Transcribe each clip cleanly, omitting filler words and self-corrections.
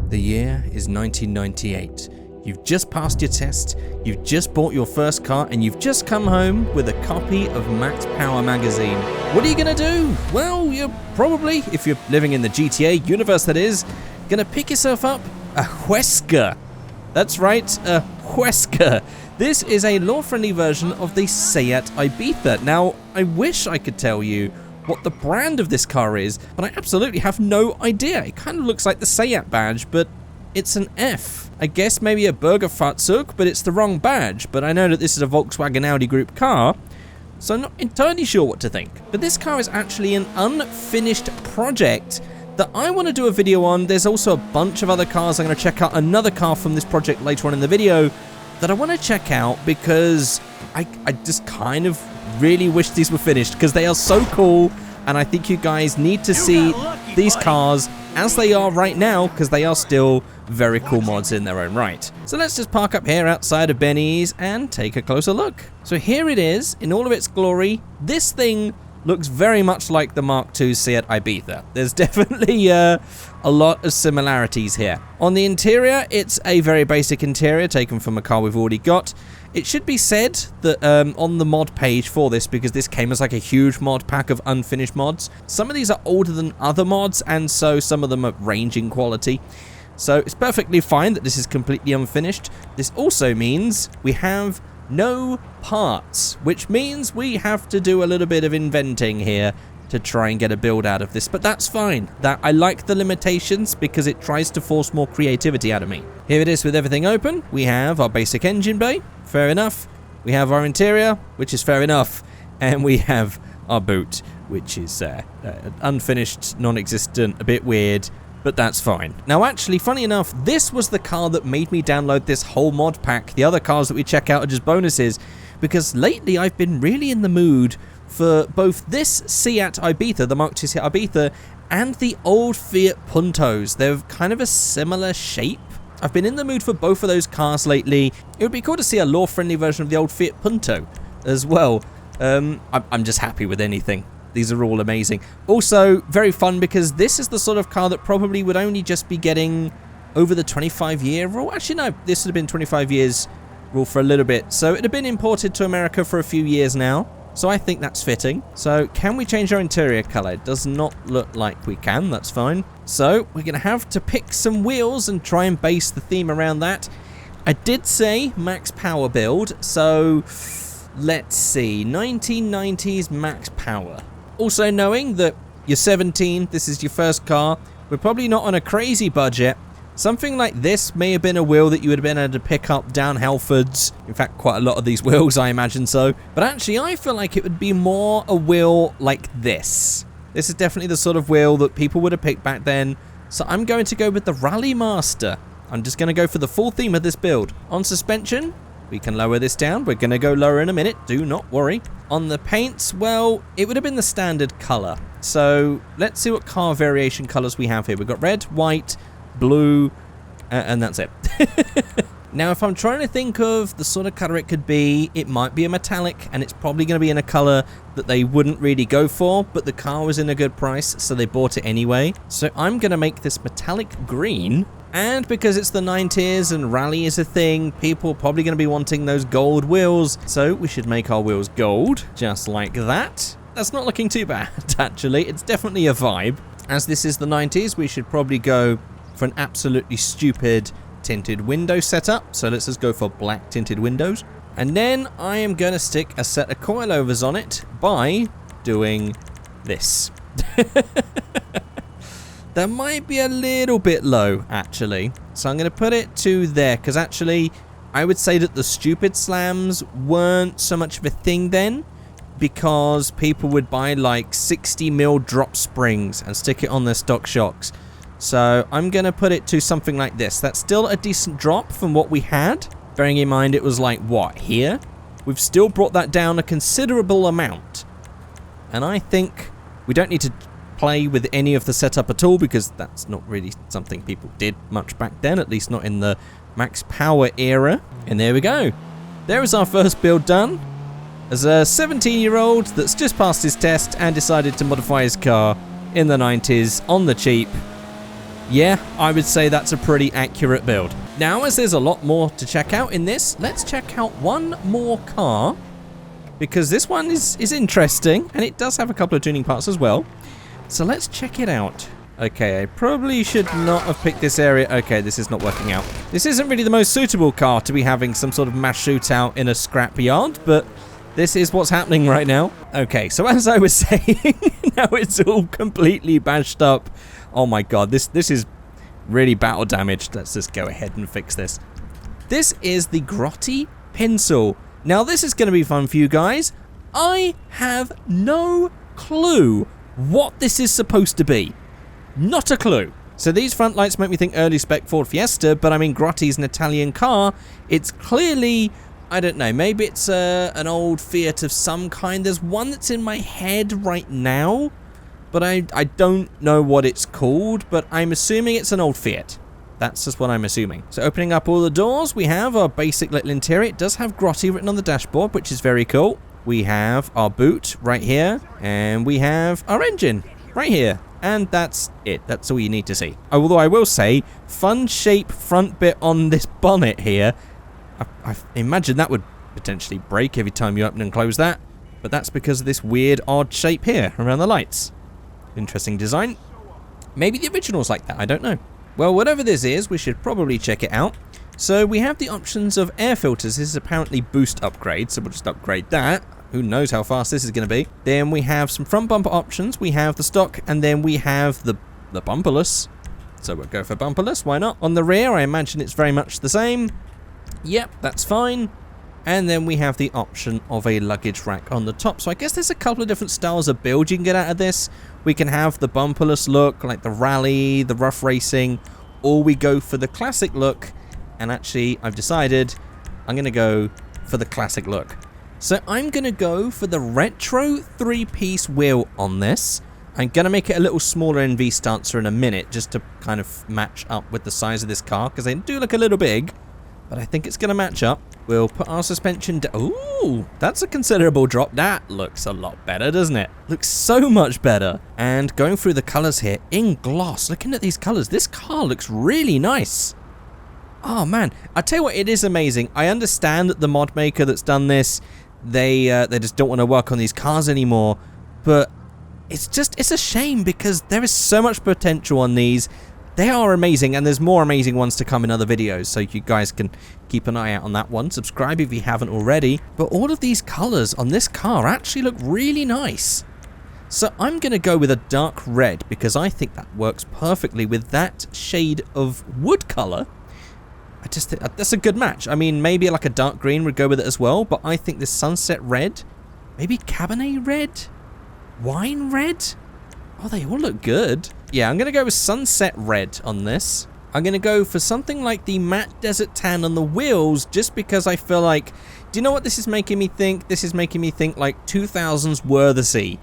The year is 1998. You've just passed your test, you've just bought your first car, and you've just come home with a copy of Max Power magazine. What are you gonna do? Well, you're probably, if you're living in the GTA universe that is, gonna pick yourself up a Huesca. That's right, a Huesca. This is a law-friendly version of the Seat Ibiza. Now, I wish I could tell you what the brand of this car is, but I absolutely have no idea. It kind of looks like the Seat badge, but it's an F. I guess maybe a Bürgerfahrzeug, but it's the wrong badge. But I know that this is a Volkswagen Audi Group car, so I'm not entirely sure what to think. But this car is actually an unfinished project that I want to do a video on. There's also a bunch of other cars. I'm going to check out another car from this project later on in the video that I want to check out because I just kind of really wish these were finished because they are so cool, and I think you guys need to see these cars as they are right now because they are still very cool mods in their own right. So let's just park up here outside of Benny's and take a closer look. So here it is in all of its glory. This thing looks very much like the Mark II Seat Ibiza. There's definitely a lot of similarities here. On the interior, it's a very basic interior taken from a car we've already got. It should be said that on the mod page for this, because this came as like a huge mod pack of unfinished mods, some of these are older than other mods, and so some of them are ranging quality. So it's perfectly fine that this is completely unfinished. This also means we have no parts, which means we have to do a little bit of inventing here to try and get a build out of this, but that's fine. That I like the limitations because it tries to force more creativity out of me. Here it is with everything open. We have our basic engine bay, fair enough. We have our interior, which is fair enough, and we have our boot, which is unfinished, non-existent, a bit weird, but that's fine. Now actually, funny enough, this was the car that made me download this whole mod pack. The other cars that we check out are just bonuses, because lately I've been really in the mood for both this Seat Ibiza, the Mark II Seat Ibiza, and the old Fiat Puntos. They're kind of a similar shape. I've been in the mood for both of those cars lately. It would be cool to see a law-friendly version of the old Fiat Punto as well. I'm just happy with anything. These are all amazing. Also, very fun because this is the sort of car that probably would only just be getting over the 25-year rule. Actually, no, this would have been 25 years rule for a little bit. So it had been imported to America for a few years now. So I think that's fitting. So can we change our interior color? It does not look like we can. That's fine. So we're going to have to pick some wheels and try and base the theme around that. I did say max power build. So let's see. 1990s max power. Also knowing that you're 17, this is your first car, we're probably not on a crazy budget. Something like this may have been a wheel that you would have been able to pick up down Halfords. In fact, quite a lot of these wheels, I imagine so. But actually, I feel like it would be more a wheel like this. This is definitely the sort of wheel that people would have picked back then. So I'm going to go with the Rally Master. I'm just going to go for the full theme of this build. On suspension, we can lower this down. We're going to go lower in a minute. Do not worry. On the paints, well, it would have been the standard color. So let's see what car variation colors we have here. We've got red, white, blue, and that's it. Now, if I'm trying to think of the sort of color it could be, it might be a metallic, and it's probably going to be in a color that they wouldn't really go for, but the car was in a good price, so they bought it anyway. So I'm going to make this metallic green, and because it's the 90s and rally is a thing, people are probably going to be wanting those gold wheels, so we should make our wheels gold, just like that. That's not looking too bad, actually. It's definitely a vibe. As this is the 90s, we should probably go for an absolutely stupid tinted window setup. So let's just go for black tinted windows. And then I am going to stick a set of coilovers on it by doing this. That might be a little bit low, actually. So I'm going to put it to there, because actually I would say that the stupid slams weren't so much of a thing then, because people would buy like 60mm drop springs and stick it on their stock shocks. So I'm going to put it to something like this. That's still a decent drop from what we had. Bearing in mind it was like, what, here? We've still brought that down a considerable amount. And I think we don't need to play with any of the setup at all because that's not really something people did much back then, at least not in the max power era. And there we go. There is our first build done. As a 17-year-old that's just passed his test and decided to modify his car in the 90s on the cheap. Yeah, I would say that's a pretty accurate build. Now, as there's a lot more to check out in this, let's check out one more car, because this one is interesting, and it does have a couple of tuning parts as well. So let's check it out. Okay, I probably should not have picked this area. Okay, this is not working out. This isn't really the most suitable car to be having some sort of mass shootout in a scrap yard, but this is what's happening right now. Okay, so as I was saying, now it's all completely bashed up. Oh my god, this is really battle damaged. Let's just go ahead and fix this. This is the Grotti Pincel. Now, this is going to be fun for you guys. I have no clue what this is supposed to be. Not a clue. So these front lights make me think early spec Ford Fiesta, but I mean, Grotti's an Italian car. It's clearly, I don't know, maybe it's an old Fiat of some kind. There's one that's in my head right now, but I don't know what it's called, but I'm assuming it's an old Fiat. That's just what I'm assuming. So opening up all the doors, we have our basic little interior. It does have Grotti written on the dashboard, which is very cool. We have our boot right here, and we have our engine right here. And that's it. That's all you need to see. Although I will say, fun shape front bit on this bonnet here. I imagine that would potentially break every time you open and close that. But that's because of this weird, odd shape here around the lights. Interesting design. Maybe the original's like that. I don't know. Well, whatever this is, we should probably check it out. So we have the options of air filters. This is apparently boost upgrade, so we'll just upgrade that. Who knows how fast this is going to be. Then we have some front bumper options. We have the stock, and then we have the bumperless. So we'll go for bumperless, why not? On the rear, I imagine it's very much the same. Yep, that's fine. And then we have the option of a luggage rack on the top. So I guess there's a couple of different styles of build you can get out of this. We can have the bumperless look, like the rally, the rough racing, or we go for the classic look. And actually, I've decided I'm going to go for the classic look. So I'm going to go for the retro 3-piece wheel on this. I'm going to make it a little smaller in V-Stancer in a minute, just to kind of match up with the size of this car, because they do look a little big, but I think it's going to match up. We'll put our suspension down. Ooh, that's a considerable drop. That looks a lot better, doesn't it? Looks so much better. And going through the colors here, in gloss, looking at these colors, this car looks really nice. Oh man, I tell you what, it is amazing. I understand that the mod maker that's done this, they just don't want to work on these cars anymore, but it's a shame because there is so much potential on these. They are amazing, and there's more amazing ones to come in other videos, so you guys can keep an eye out on that one. Subscribe if you haven't already. But all of these colors on this car actually look really nice. So I'm going to go with a dark red because I think that works perfectly with that shade of wood color. I just think that's a good match. I mean, maybe like a dark green would go with it as well, but I think this sunset red, maybe Cabernet red, wine red. Oh, they all look good. Yeah, I'm going to go with sunset red on this. I'm going to go for something like the matte desert tan on the wheels, just because I feel like, do you know what this is making me think? This is making me think like 2000s Wörthersee.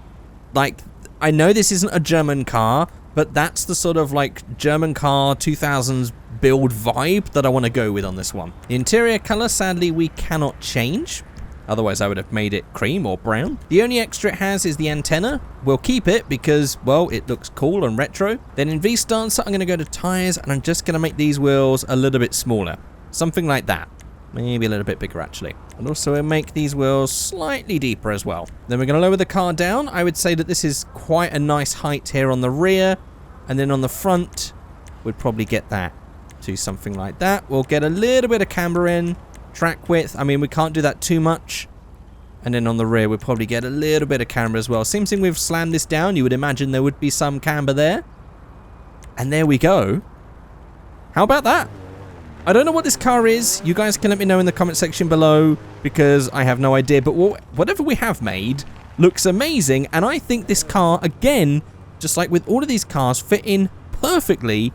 Like, I know this isn't a German car, but that's the sort of like German car 2000s build vibe that I want to go with on this one. The interior color, sadly, we cannot change. Otherwise, I would have made it cream or brown. The only extra it has is the antenna. We'll keep it because, well, it looks cool and retro. Then in V-Stancer, I'm going to go to tires, and I'm just going to make these wheels a little bit smaller. Something like that. Maybe a little bit bigger, actually. And also, we'll make these wheels slightly deeper as well. Then we're going to lower the car down. I would say that this is quite a nice height here on the rear. And then on the front, we'd probably get that to something like that. We'll get a little bit of camber in. Track width, I mean, we can't do that too much. And then on the rear, we'll probably get a little bit of camber as well. Seems like we've slammed this down. You would imagine there would be some camber there. And there we go. How about that? I don't know what this car is. You guys can let me know in the comment section below, because I have no idea. But whatever we have made looks amazing. And I think this car, again, just like with all of these cars, fit in perfectly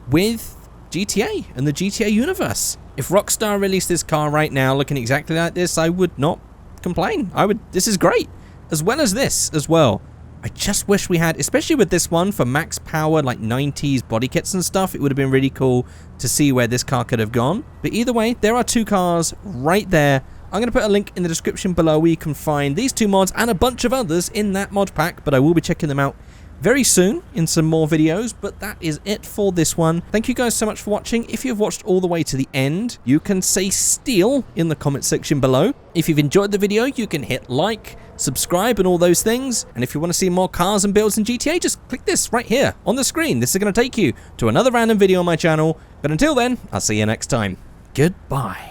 with GTA and the GTA universe. If Rockstar released this car right now looking exactly like this, I would not complain. This is great. As well as this as well. I just wish we had, especially with this one for max power, like 90s body kits and stuff, it would have been really cool to see where this car could have gone. But either way, there are two cars right there. I'm going to put a link in the description below where you can find these two mods and a bunch of others in that mod pack, but I will be checking them out very soon in some more videos, but that is it for this one. Thank you guys so much for watching. If you've watched all the way to the end, you can say steal in the comment section below. If you've enjoyed the video, you can hit like, subscribe, and all those things. And if you want to see more cars and builds in GTA, just click this right here on the screen. This is going to take you to another random video on my channel. But until then, I'll see you next time. Goodbye.